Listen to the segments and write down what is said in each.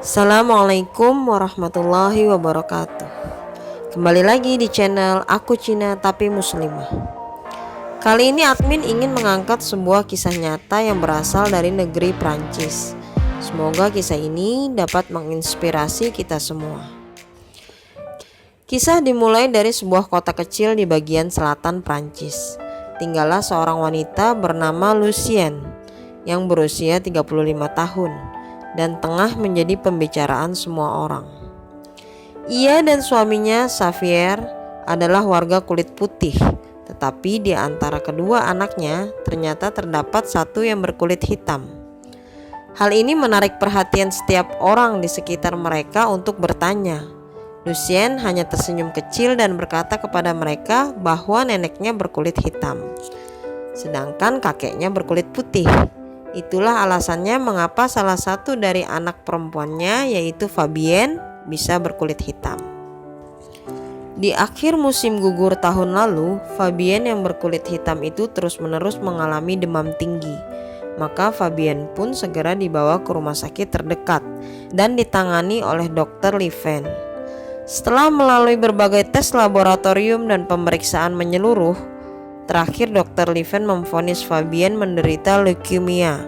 Assalamualaikum warahmatullahi wabarakatuh. Kembali lagi di channel Aku Cina Tapi Muslimah. Kali ini admin ingin mengangkat sebuah kisah nyata yang berasal dari negeri Prancis. Semoga kisah ini dapat menginspirasi kita semua. Kisah dimulai dari sebuah kota kecil di bagian selatan Prancis. Tinggallah seorang wanita bernama Lucienne yang berusia 35 tahun dan tengah menjadi pembicaraan semua orang. Ia dan suaminya Xavier adalah warga kulit putih, tetapi di antara kedua anaknya ternyata terdapat satu yang berkulit hitam. Hal ini menarik perhatian setiap orang di sekitar mereka untuk bertanya. Lucienne hanya tersenyum kecil dan berkata kepada mereka bahwa neneknya berkulit hitam, sedangkan kakeknya berkulit putih. Itulah alasannya mengapa salah satu dari anak perempuannya, yaitu Fabienne, bisa berkulit hitam. Di akhir musim gugur tahun lalu, Fabienne yang berkulit hitam itu terus-menerus mengalami demam tinggi. Maka Fabienne pun segera dibawa ke rumah sakit terdekat dan ditangani oleh Dr. Liven. Setelah melalui berbagai tes laboratorium dan pemeriksaan menyeluruh, terakhir Dr. Liven memvonis Fabienne menderita leukemia.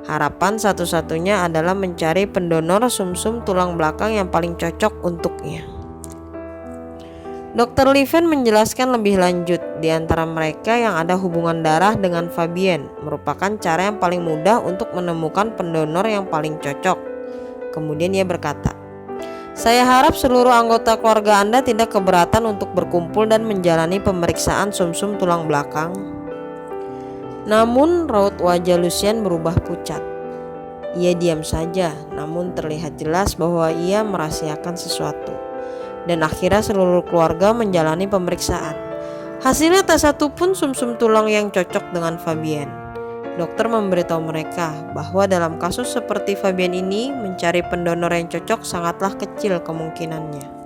Harapan satu-satunya adalah mencari pendonor sumsum tulang belakang yang paling cocok untuknya. Dr. Liven menjelaskan lebih lanjut, di antara mereka yang ada hubungan darah dengan Fabienne merupakan cara yang paling mudah untuk menemukan pendonor yang paling cocok. Kemudian ia berkata, "Saya harap seluruh anggota keluarga Anda tidak keberatan untuk berkumpul dan menjalani pemeriksaan sumsum tulang belakang." Namun raut wajah Lucienne berubah pucat. Ia diam saja, namun terlihat jelas bahwa ia merahasiakan sesuatu. Dan akhirnya seluruh keluarga menjalani pemeriksaan. Hasilnya tak satu pun sumsum tulang yang cocok dengan Fabienne. Dokter memberitahu mereka bahwa dalam kasus seperti Fabienne ini, mencari pendonor yang cocok sangatlah kecil kemungkinannya.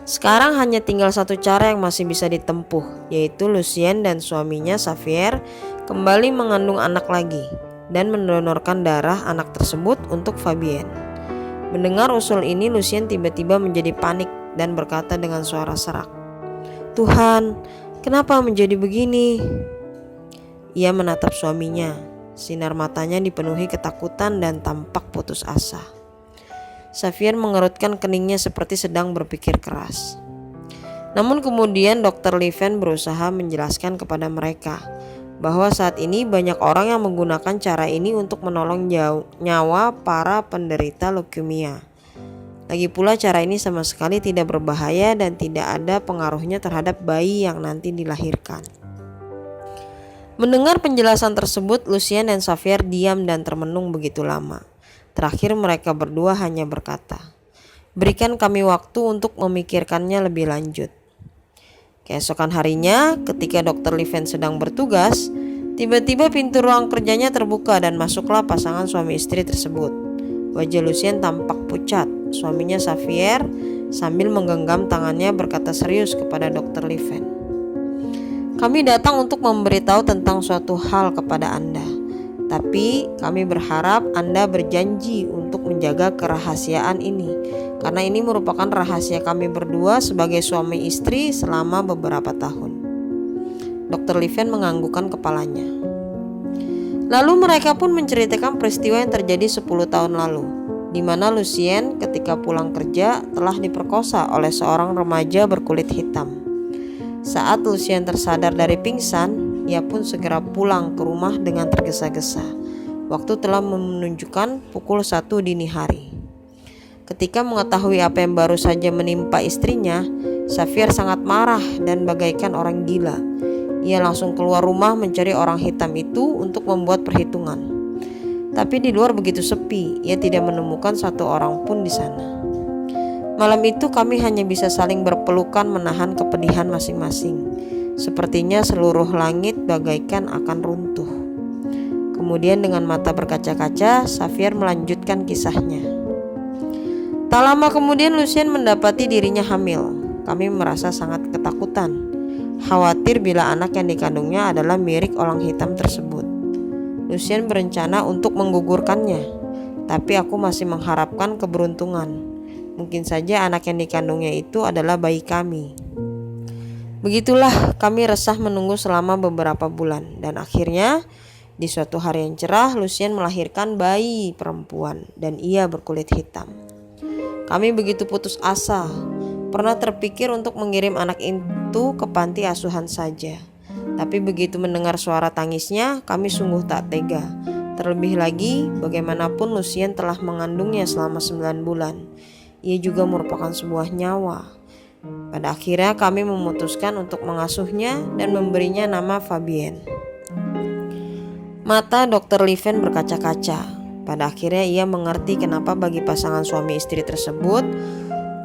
Sekarang hanya tinggal satu cara yang masih bisa ditempuh, yaitu Lucienne dan suaminya Xavier kembali mengandung anak lagi dan mendonorkan darah anak tersebut untuk Fabienne. Mendengar usul ini, Lucienne tiba-tiba menjadi panik dan berkata dengan suara serak, "Tuhan, kenapa menjadi begini?" Ia menatap suaminya. Sinar matanya dipenuhi ketakutan dan tampak putus asa. Xavier mengerutkan keningnya seperti sedang berpikir keras. Namun kemudian Dr. Liven berusaha menjelaskan kepada mereka bahwa saat ini banyak orang yang menggunakan cara ini untuk menolong nyawa para penderita leukemia. Lagi pula cara ini sama sekali tidak berbahaya dan tidak ada pengaruhnya terhadap bayi yang nanti dilahirkan. Mendengar penjelasan tersebut, Lucienne dan Xavier diam dan termenung begitu lama. Terakhir mereka berdua hanya berkata, "Berikan kami waktu untuk memikirkannya lebih lanjut." Keesokan harinya, ketika Dr. Liven sedang bertugas, tiba-tiba pintu ruang kerjanya terbuka dan masuklah pasangan suami istri tersebut. Wajah Lucienne tampak pucat. Suaminya Xavier sambil menggenggam tangannya berkata serius kepada Dr. Liven, "Kami datang untuk memberitahu tentang suatu hal kepada Anda. Tapi kami berharap Anda berjanji untuk menjaga kerahasiaan ini, karena ini merupakan rahasia kami berdua sebagai suami istri selama beberapa tahun." Dr. Liven menganggukkan kepalanya. Lalu mereka pun menceritakan peristiwa yang terjadi 10 tahun lalu, di mana Lucienne ketika pulang kerja telah diperkosa oleh seorang remaja berkulit hitam. Saat Lucienne tersadar dari pingsan, ia pun segera pulang ke rumah dengan tergesa-gesa. Waktu telah menunjukkan pukul 1 dini hari. Ketika mengetahui apa yang baru saja menimpa istrinya, Xavier sangat marah dan bagaikan orang gila. Ia langsung keluar rumah mencari orang hitam itu untuk membuat perhitungan. Tapi di luar begitu sepi, ia tidak menemukan satu orang pun di sana. Malam itu kami hanya bisa saling berpelukan menahan kepedihan masing-masing. Sepertinya seluruh langit bagaikan akan runtuh. Kemudian dengan mata berkaca-kaca, Xavier melanjutkan kisahnya. Tak lama kemudian Lucienne mendapati dirinya hamil. Kami merasa sangat ketakutan, khawatir bila anak yang dikandungnya adalah mirip orang hitam tersebut. Lucienne berencana untuk menggugurkannya. tapi aku masih mengharapkan keberuntungan. Mungkin saja anak yang dikandungnya itu adalah bayi kami. Begitulah kami resah menunggu selama beberapa bulan, dan akhirnya di suatu hari yang cerah Lucien melahirkan bayi perempuan dan ia berkulit hitam. Kami begitu putus asa, pernah terpikir untuk mengirim anak itu ke panti asuhan saja. Tapi begitu mendengar suara tangisnya, kami sungguh tak tega. Terlebih lagi, bagaimanapun Lucien telah mengandungnya selama 9 bulan. Ia juga merupakan sebuah nyawa. Pada akhirnya kami memutuskan untuk mengasuhnya dan memberinya nama Fabienne. Mata Dr. Lieven berkaca-kaca. Pada akhirnya ia mengerti kenapa bagi pasangan suami istri tersebut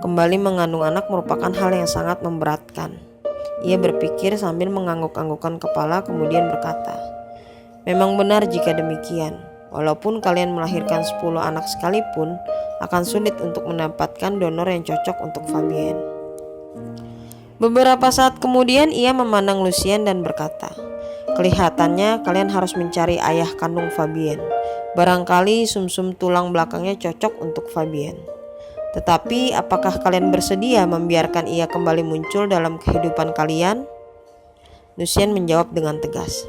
kembali mengandung anak merupakan hal yang sangat memberatkan. Ia berpikir sambil mengangguk-anggukkan kepala kemudian berkata, "Memang benar jika demikian. Walaupun kalian melahirkan 10 anak sekalipun, akan sulit untuk mendapatkan donor yang cocok untuk Fabienne." Beberapa saat kemudian ia memandang Lucien dan berkata, "Kelihatannya kalian harus mencari ayah kandung Fabienne. Barangkali sumsum tulang belakangnya cocok untuk Fabienne. Tetapi apakah kalian bersedia membiarkan ia kembali muncul dalam kehidupan kalian?" Lucien menjawab dengan tegas,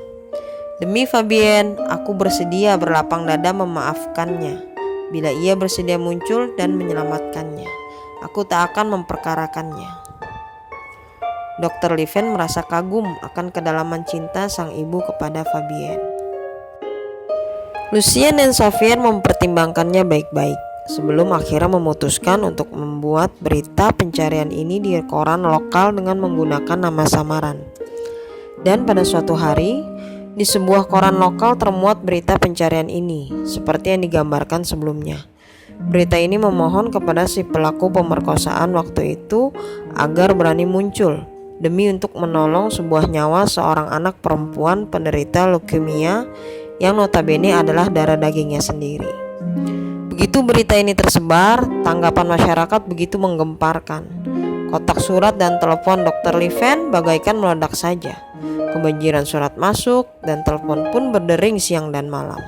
"Demi Fabienne, aku bersedia berlapang dada memaafkannya. Bila ia bersedia muncul dan menyelamatkannya, aku tak akan memperkarakannya." Dr. Lieven merasa kagum akan kedalaman cinta sang ibu kepada Fabienne. Lucien dan Xavier mempertimbangkannya baik-baik sebelum akhirnya memutuskan untuk membuat berita pencarian ini di koran lokal dengan menggunakan nama samaran. Dan pada suatu hari, di sebuah koran lokal termuat berita pencarian ini, seperti yang digambarkan sebelumnya. Berita ini memohon kepada si pelaku pemerkosaan waktu itu agar berani muncul demi untuk menolong sebuah nyawa seorang anak perempuan penderita leukemia yang notabene adalah darah dagingnya sendiri. Begitu berita ini tersebar, tanggapan masyarakat begitu menggemparkan. Kotak surat dan telepon Dr. Lieven bagaikan meledak saja. Kebanjiran surat masuk dan telepon pun berdering siang dan malam.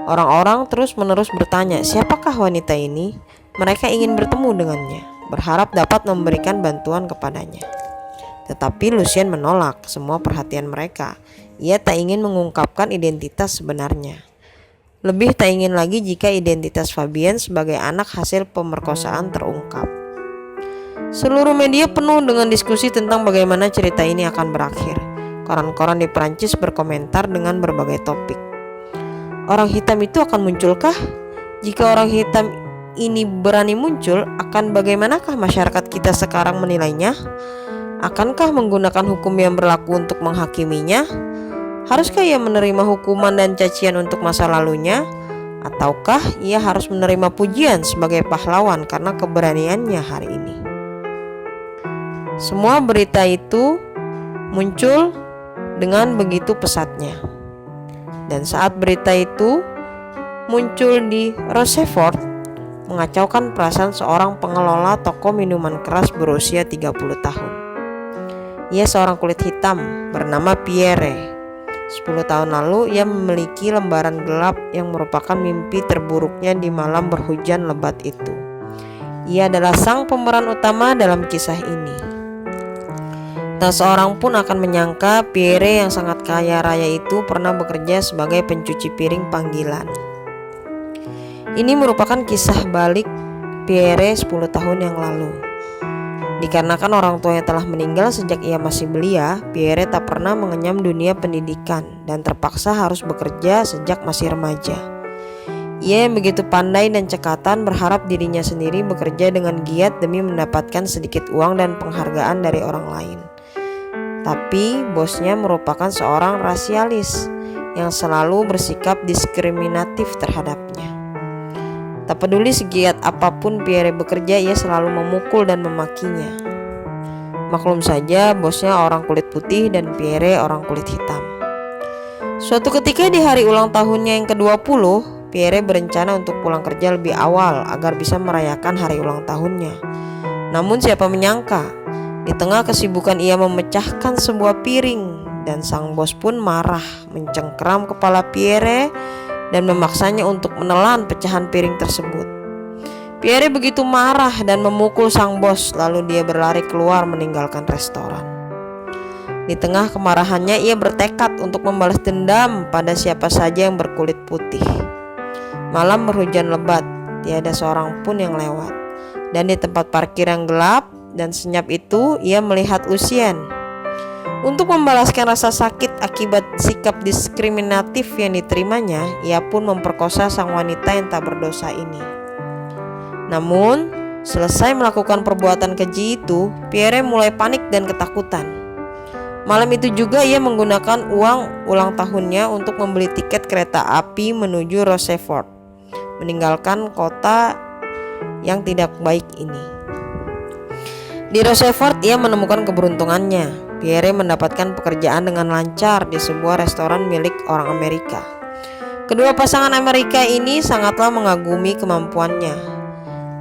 Orang-orang terus-menerus bertanya, siapakah wanita ini? Mereka ingin bertemu dengannya, berharap dapat memberikan bantuan kepadanya. Tetapi Lucien menolak semua perhatian mereka. Ia tak ingin mengungkapkan identitas sebenarnya. Lebih tak ingin lagi jika identitas Fabienne sebagai anak hasil pemerkosaan terungkap. Seluruh media penuh dengan diskusi tentang bagaimana cerita ini akan berakhir. Koran-koran di Prancis berkomentar dengan berbagai topik. Orang hitam itu akan munculkah? Jika orang hitam ini berani muncul, akan bagaimanakah masyarakat kita sekarang menilainya? Akankah menggunakan hukum yang berlaku untuk menghakiminya? Haruskah ia menerima hukuman dan cacian untuk masa lalunya? Ataukah ia harus menerima pujian sebagai pahlawan karena keberaniannya hari ini? Semua berita itu muncul dengan begitu pesatnya. Dan saat berita itu muncul di Rochefort, mengacaukan perasaan seorang pengelola toko minuman keras berusia 30 tahun. Ia seorang kulit hitam bernama Pierre. 10 tahun lalu ia memiliki lembaran gelap yang merupakan mimpi terburuknya di malam berhujan lebat itu. Ia adalah sang pemeran utama dalam kisah ini. Tak seorang pun akan menyangka Pierre yang sangat kaya raya itu pernah bekerja sebagai pencuci piring panggilan. Ini merupakan kisah balik Pierre 10 tahun yang lalu. Dikarenakan orang tuanya telah meninggal sejak ia masih belia, Pierre tak pernah mengenyam dunia pendidikan dan terpaksa harus bekerja sejak masih remaja. Ia yang begitu pandai dan cekatan berharap dirinya sendiri bekerja dengan giat demi mendapatkan sedikit uang dan penghargaan dari orang lain. Tapi bosnya merupakan seorang rasialis yang selalu bersikap diskriminatif terhadapnya. Tak peduli segiat apapun Pierre bekerja, ia selalu memukul dan memakinya. Maklum saja, bosnya orang kulit putih dan Pierre orang kulit hitam. Suatu ketika di hari ulang tahunnya yang ke-20, Pierre berencana untuk pulang kerja lebih awal agar bisa merayakan hari ulang tahunnya. Namun siapa menyangka, di tengah kesibukan ia memecahkan sebuah piring dan sang bos pun marah mencengkeram kepala Pierre dan memaksanya untuk menelan pecahan piring tersebut. Pierre begitu marah dan memukul sang bos, lalu dia berlari keluar meninggalkan restoran. Di tengah kemarahannya, ia bertekad untuk membalas dendam pada siapa saja yang berkulit putih. Malam berhujan lebat, tiada seorang pun yang lewat. Dan di tempat parkir yang gelap dan senyap itu, ia melihat Lucien. Untuk membalaskan rasa sakit akibat sikap diskriminatif yang diterimanya, ia pun memperkosa sang wanita yang tak berdosa ini. Namun, selesai melakukan perbuatan keji itu, Pierre mulai panik dan ketakutan. Malam itu juga ia menggunakan uang ulang tahunnya untuk membeli tiket kereta api menuju Rochefort, meninggalkan kota yang tidak baik ini. Di Rochefort ia menemukan keberuntungannya. Pierre mendapatkan pekerjaan dengan lancar di sebuah restoran milik orang Amerika. Kedua pasangan Amerika ini sangatlah mengagumi kemampuannya,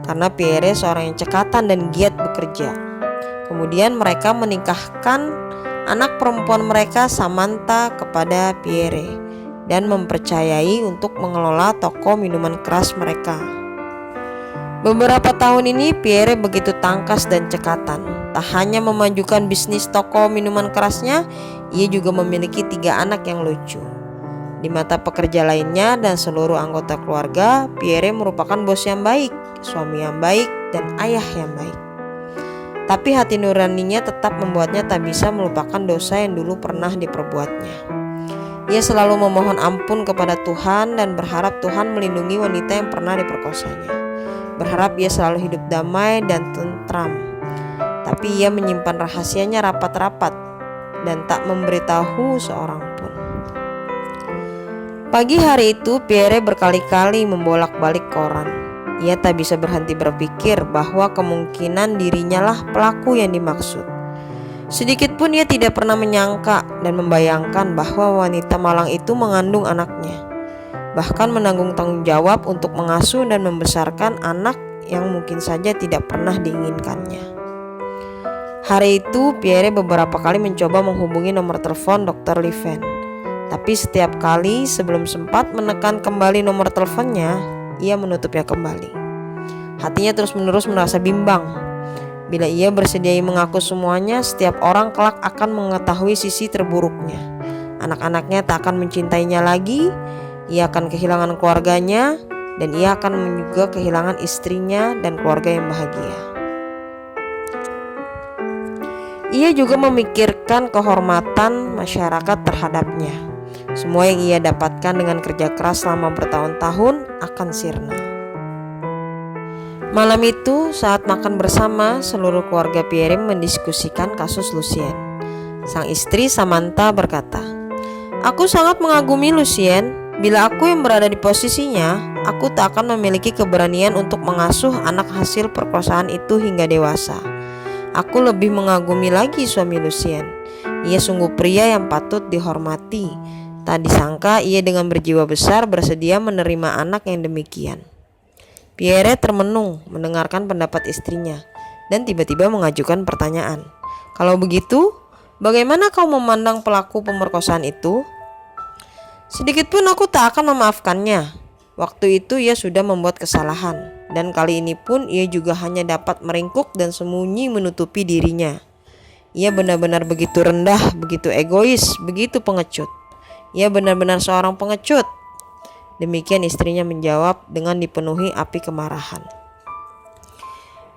karena Pierre seorang yang cekatan dan giat bekerja. Kemudian mereka menikahkan anak perempuan mereka, Samantha, kepada Pierre dan mempercayai untuk mengelola toko minuman keras mereka. Beberapa tahun ini Pierre begitu tangkas dan cekatan. Tak hanya memajukan bisnis toko minuman kerasnya, ia juga memiliki 3 anak yang lucu. Di mata pekerja lainnya dan seluruh anggota keluarga, Pierre merupakan bos yang baik, suami yang baik, dan ayah yang baik. Tapi hati nuraninya tetap membuatnya tak bisa melupakan dosa yang dulu pernah diperbuatnya. Ia selalu memohon ampun kepada Tuhan dan berharap Tuhan melindungi wanita yang pernah diperkosanya. Berharap ia selalu hidup damai dan tentram. Tapi ia menyimpan rahasianya rapat-rapat dan tak memberitahu seorang pun. Pagi hari itu Pierre berkali-kali membolak-balik koran. Ia tak bisa berhenti berpikir bahwa kemungkinan dirinya lah pelaku yang dimaksud. Sedikit pun ia tidak pernah menyangka dan membayangkan bahwa wanita malang itu mengandung anaknya, bahkan menanggung tanggung jawab untuk mengasuh dan membesarkan anak yang mungkin saja tidak pernah diinginkannya. Hari itu Pierre beberapa kali mencoba menghubungi nomor telepon Dr. Liven. Tapi setiap kali sebelum sempat menekan kembali nomor teleponnya, ia menutupnya kembali. Hatinya terus-menerus merasa bimbang. Bila ia bersedia mengaku semuanya, setiap orang kelak akan mengetahui sisi terburuknya. Anak-anaknya tak akan mencintainya lagi. Ia akan kehilangan keluarganya, dan ia akan juga kehilangan istrinya dan keluarga yang bahagia. Ia juga memikirkan kehormatan masyarakat terhadapnya. Semua yang ia dapatkan dengan kerja keras selama bertahun-tahun akan sirna. Malam itu, saat makan bersama, seluruh keluarga Pierre mendiskusikan kasus Lucien. Sang istri Samantha berkata, "Aku sangat mengagumi Lucien. Bila aku yang berada di posisinya, aku tak akan memiliki keberanian untuk mengasuh anak hasil perkosaan itu hingga dewasa. Aku lebih mengagumi lagi suami Lucien. Ia sungguh pria yang patut dihormati. Tak disangka ia dengan berjiwa besar bersedia menerima anak yang demikian." Pierre termenung mendengarkan pendapat istrinya dan tiba-tiba mengajukan pertanyaan. "Kalau begitu, bagaimana kau memandang pelaku pemerkosaan itu?" "Sedikit pun aku tak akan memaafkannya. Waktu itu ia sudah membuat kesalahan, dan kali ini pun ia juga hanya dapat meringkuk dan sembunyi menutupi dirinya. Ia benar-benar begitu rendah, begitu egois, begitu pengecut. Ia benar-benar seorang pengecut." Demikian istrinya menjawab dengan dipenuhi api kemarahan.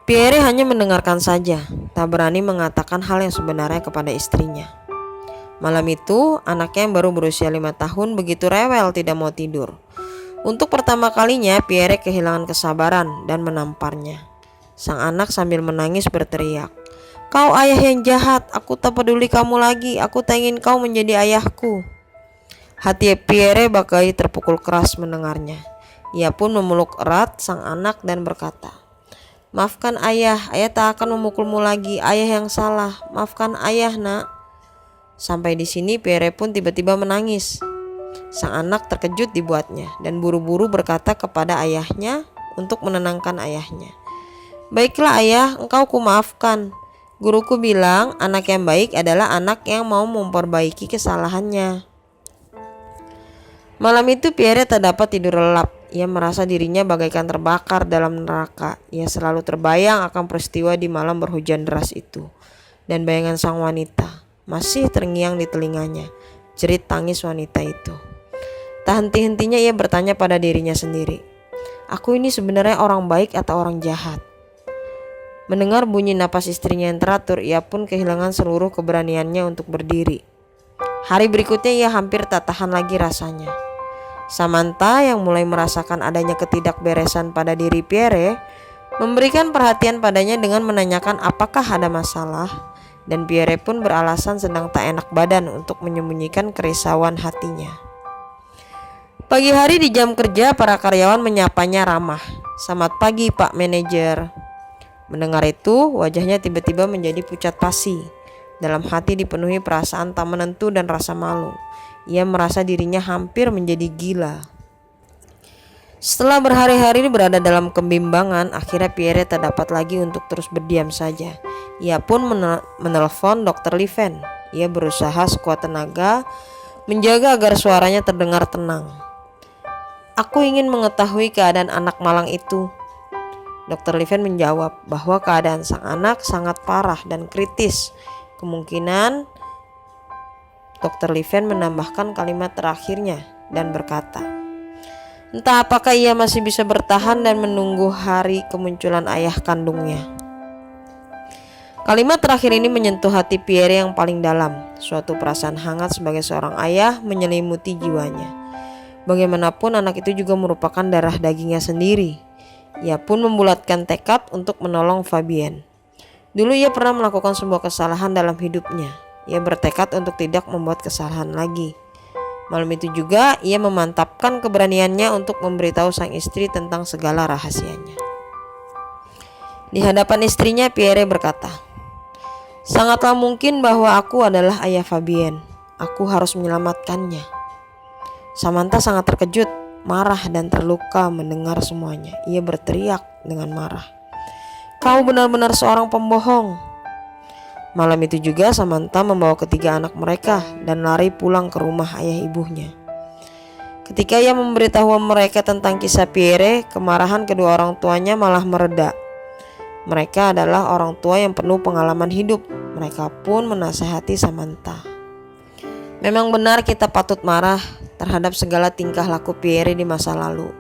Pierre hanya mendengarkan saja, tak berani mengatakan hal yang sebenarnya kepada istrinya. Malam itu, anaknya yang baru berusia 5 tahun begitu rewel tidak mau tidur. Untuk pertama kalinya, Pierre kehilangan kesabaran dan menamparnya. Sang anak sambil menangis berteriak, "Kau ayah yang jahat, aku tak peduli kamu lagi, aku tak ingin kau menjadi ayahku." Hati Pierre bagai terpukul keras mendengarnya. Ia pun memeluk erat sang anak dan berkata, "Maafkan ayah, ayah tak akan memukulmu lagi, ayah yang salah, maafkan ayah nak." Sampai di sini Pierre pun tiba-tiba menangis. Sang anak terkejut dibuatnya dan buru-buru berkata kepada ayahnya untuk menenangkan ayahnya, "Baiklah ayah, engkau kumaafkan. Guruku bilang anak yang baik adalah anak yang mau memperbaiki kesalahannya." Malam itu Pierre tak dapat tidur lelap. Ia merasa dirinya bagaikan terbakar dalam neraka. Ia selalu terbayang akan peristiwa di malam berhujan deras itu. Dan bayangan sang wanita masih terngiang di telinganya. Jerit tangis wanita itu. Tak henti-hentinya ia bertanya pada dirinya sendiri, aku ini sebenarnya orang baik atau orang jahat? Mendengar bunyi napas istrinya yang teratur, ia pun kehilangan seluruh keberaniannya untuk berdiri. Hari berikutnya ia hampir tak tahan lagi rasanya. Samantha yang mulai merasakan adanya ketidakberesan pada diri Pierre memberikan perhatian padanya dengan menanyakan apakah ada masalah, dan Pierre pun beralasan sedang tak enak badan untuk menyembunyikan kerisauan hatinya. Pagi hari di jam kerja, para karyawan menyapanya ramah. Selamat pagi Pak Manajer. Mendengar itu, wajahnya tiba-tiba menjadi pucat pasi. Dalam hati dipenuhi perasaan tak menentu dan rasa malu. Ia merasa dirinya hampir menjadi gila. Setelah berhari-hari berada dalam kebimbangan, akhirnya Pierre tak dapat lagi untuk terus berdiam saja. Ia pun menelpon Dr. Liven. Ia berusaha sekuat tenaga menjaga agar suaranya terdengar tenang. Aku ingin mengetahui keadaan anak malang itu. Dr. Liven menjawab bahwa keadaan sang anak sangat parah dan kritis. Kemungkinan Dr. Liven menambahkan kalimat terakhirnya dan berkata, entah apakah ia masih bisa bertahan dan menunggu hari kemunculan ayah kandungnya. Kalimat terakhir ini menyentuh hati Pierre yang paling dalam. Suatu perasaan hangat sebagai seorang ayah menyelimuti jiwanya. Bagaimanapun anak itu juga merupakan darah dagingnya sendiri. Ia pun membulatkan tekad untuk menolong Fabienne. Dulu ia pernah melakukan sebuah kesalahan dalam hidupnya. Ia bertekad untuk tidak membuat kesalahan lagi. Malam itu juga ia memantapkan keberaniannya untuk memberitahu sang istri tentang segala rahasianya. Di hadapan istrinya, Pierre berkata, sangatlah mungkin bahwa aku adalah ayah Fabienne. Aku harus menyelamatkannya. Samantha sangat terkejut, marah dan terluka mendengar semuanya. Ia berteriak dengan marah, kau benar-benar seorang pembohong. Malam itu juga Samantha membawa ketiga anak mereka dan lari pulang ke rumah ayah ibunya. Ketika ia memberitahu mereka tentang kisah Pierre, kemarahan kedua orang tuanya malah mereda. Mereka adalah orang tua yang penuh pengalaman hidup. Mereka pun menasihati Samantha. Memang benar kita patut marah terhadap segala tingkah laku Pierre di masa lalu.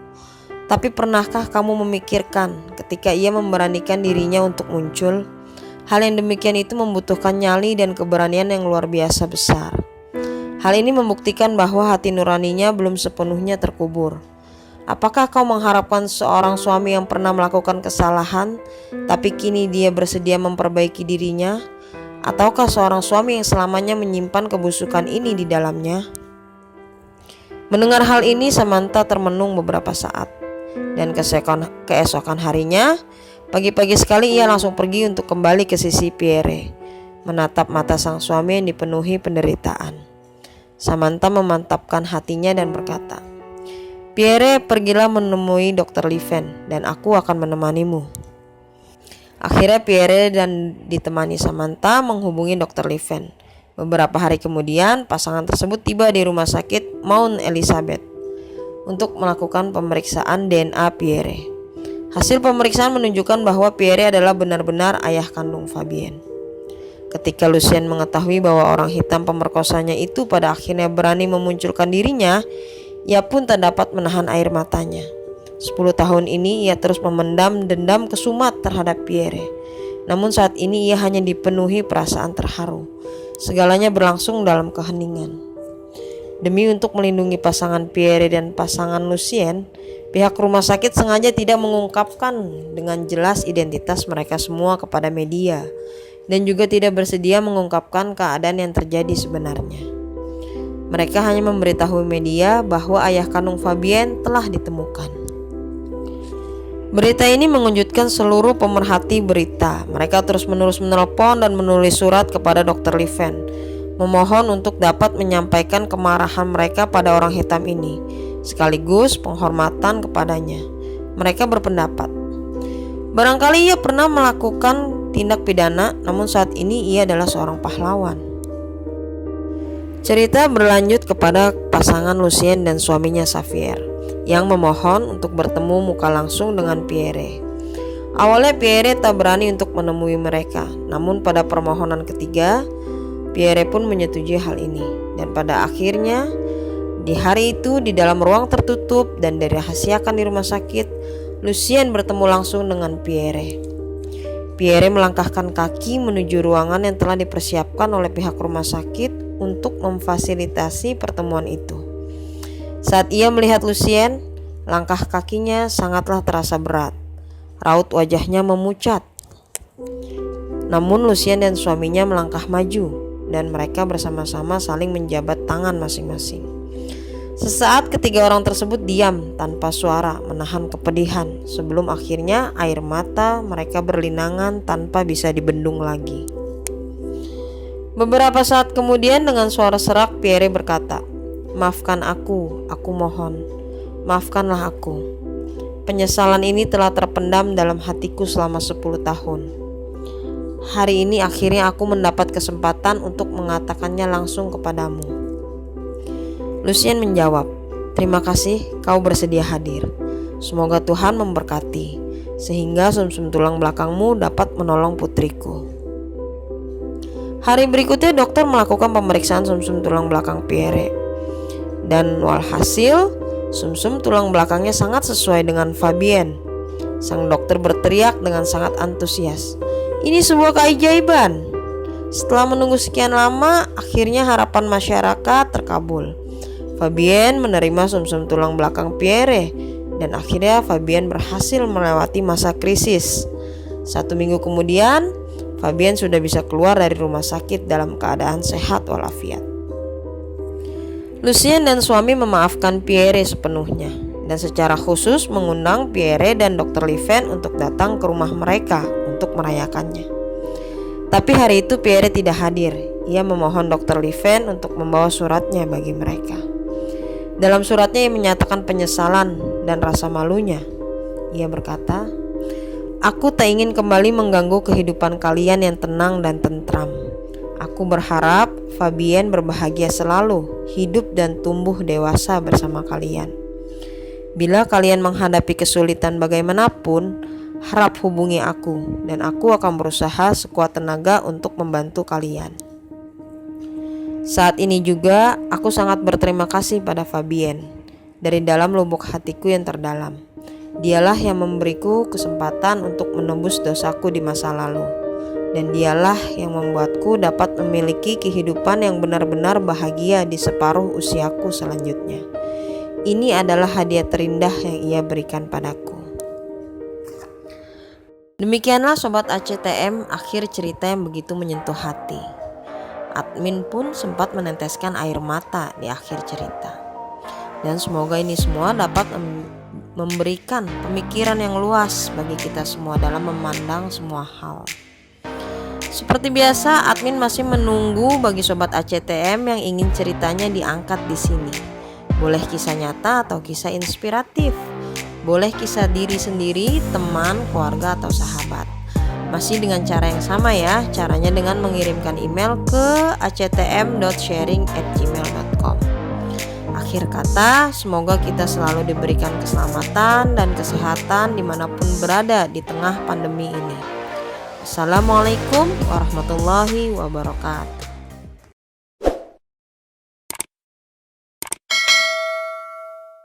Tapi pernahkah kamu memikirkan ketika ia memberanikan dirinya untuk muncul? Hal yang demikian itu membutuhkan nyali dan keberanian yang luar biasa besar. Hal ini membuktikan bahwa hati nuraninya belum sepenuhnya terkubur. Apakah kau mengharapkan seorang suami yang pernah melakukan kesalahan, tapi kini dia bersedia memperbaiki dirinya? Ataukah seorang suami yang selamanya menyimpan kebusukan ini di dalamnya? Mendengar hal ini, Samantha termenung beberapa saat. Dan keesokan harinya, pagi-pagi sekali ia langsung pergi untuk kembali ke sisi Pierre, menatap mata sang suami yang dipenuhi penderitaan. Samantha memantapkan hatinya dan berkata, Pierre, pergilah menemui Dr. Liven dan aku akan menemanimu. Akhirnya Pierre dan ditemani Samantha menghubungi Dr. Liven. Beberapa hari kemudian pasangan tersebut tiba di rumah sakit Mount Elizabeth untuk melakukan pemeriksaan DNA Pierre. Hasil pemeriksaan menunjukkan bahwa Pierre adalah benar-benar ayah kandung Fabienne. Ketika Lucien mengetahui bahwa orang hitam pemerkosanya itu pada akhirnya berani memunculkan dirinya, ia pun tak dapat menahan air matanya. 10 tahun ini ia terus memendam dendam kesumat terhadap Pierre. Namun saat ini ia hanya dipenuhi perasaan terharu. Segalanya berlangsung dalam keheningan. Demi untuk melindungi pasangan Pierre dan pasangan Lucien, pihak rumah sakit sengaja tidak mengungkapkan dengan jelas identitas mereka semua kepada media dan juga tidak bersedia mengungkapkan keadaan yang terjadi sebenarnya. Mereka hanya memberitahu media bahwa ayah kandung Fabienne telah ditemukan. Berita ini mengejutkan seluruh pemerhati berita. Mereka terus-menerus menelpon dan menulis surat kepada Dr. Liven, memohon untuk dapat menyampaikan kemarahan mereka pada orang hitam ini, sekaligus penghormatan kepadanya. Mereka berpendapat, barangkali ia pernah melakukan tindak pidana, namun saat ini ia adalah seorang pahlawan. Cerita berlanjut kepada pasangan Lucien dan suaminya Xavier yang memohon untuk bertemu muka langsung dengan Pierre. Awalnya Pierre tak berani untuk menemui mereka, namun pada permohonan ketiga, Pierre pun menyetujui hal ini. Dan pada akhirnya, di hari itu di dalam ruang tertutup dan dirahasiakan di rumah sakit, Lucien bertemu langsung dengan Pierre. Pierre melangkahkan kaki menuju ruangan yang telah dipersiapkan oleh pihak rumah sakit untuk memfasilitasi pertemuan itu. Saat ia melihat Lucien, langkah kakinya sangatlah terasa berat. Raut wajahnya memucat. Namun Lucien dan suaminya melangkah maju dan mereka bersama-sama saling menjabat tangan masing-masing. Sesaat ketiga orang tersebut diam tanpa suara, menahan kepedihan sebelum akhirnya air mata mereka berlinangan tanpa bisa dibendung lagi. Beberapa saat kemudian dengan suara serak Pierre berkata, "Maafkan aku mohon. Maafkanlah aku. Penyesalan ini telah terpendam dalam hatiku selama 10 tahun. Hari ini akhirnya aku mendapat kesempatan untuk mengatakannya langsung kepadamu." Lucien menjawab, "Terima kasih kau bersedia hadir. Semoga Tuhan memberkati, sehingga sumsum tulang belakangmu dapat menolong putriku." Hari berikutnya dokter melakukan pemeriksaan sumsum tulang belakang Pierre. Dan walhasil, sumsum tulang belakangnya sangat sesuai dengan Fabienne. Sang dokter berteriak dengan sangat antusias, "Ini sebuah keajaiban." Setelah menunggu sekian lama, akhirnya harapan masyarakat terkabul. Fabienne menerima sumsum tulang belakang Pierre dan akhirnya Fabienne berhasil melewati masa krisis. 1 minggu kemudian, Fabienne sudah bisa keluar dari rumah sakit dalam keadaan sehat walafiat. Lucien dan suami memaafkan Pierre sepenuhnya dan secara khusus mengundang Pierre dan Dr. Liven untuk datang ke rumah mereka untuk merayakannya. Tapi hari itu Pierre tidak hadir. Ia memohon Dr. Liven untuk membawa suratnya bagi mereka. Dalam suratnya ia menyatakan penyesalan dan rasa malunya. Ia berkata, "Aku tak ingin kembali mengganggu kehidupan kalian yang tenang dan tentram. Aku berharap Fabienne berbahagia selalu, hidup dan tumbuh dewasa bersama kalian. Bila kalian menghadapi kesulitan bagaimanapun, harap hubungi aku dan aku akan berusaha sekuat tenaga untuk membantu kalian." Saat ini juga aku sangat berterima kasih pada Fabienne dari dalam lubuk hatiku yang terdalam. Dialah yang memberiku kesempatan untuk menembus dosaku di masa lalu, dan dialah yang membuatku dapat memiliki kehidupan yang benar-benar bahagia di separuh usiaku selanjutnya. Ini adalah hadiah terindah yang ia berikan padaku. Demikianlah Sobat ACTM, akhir cerita yang begitu menyentuh hati. Admin pun sempat meneteskan air mata di akhir cerita. Dan semoga ini semua dapat memberikan pemikiran yang luas bagi kita semua dalam memandang semua hal. Seperti biasa, admin masih menunggu bagi Sobat ACTM yang ingin ceritanya diangkat di sini. Boleh kisah nyata atau kisah inspiratif. Boleh kisah diri sendiri, teman, keluarga, atau sahabat. Masih dengan cara yang sama ya, caranya dengan mengirimkan email ke actm.sharing@gmail.com. Akhir kata, semoga kita selalu diberikan keselamatan dan kesehatan dimanapun berada di tengah pandemi ini. Assalamualaikum warahmatullahi wabarakatuh.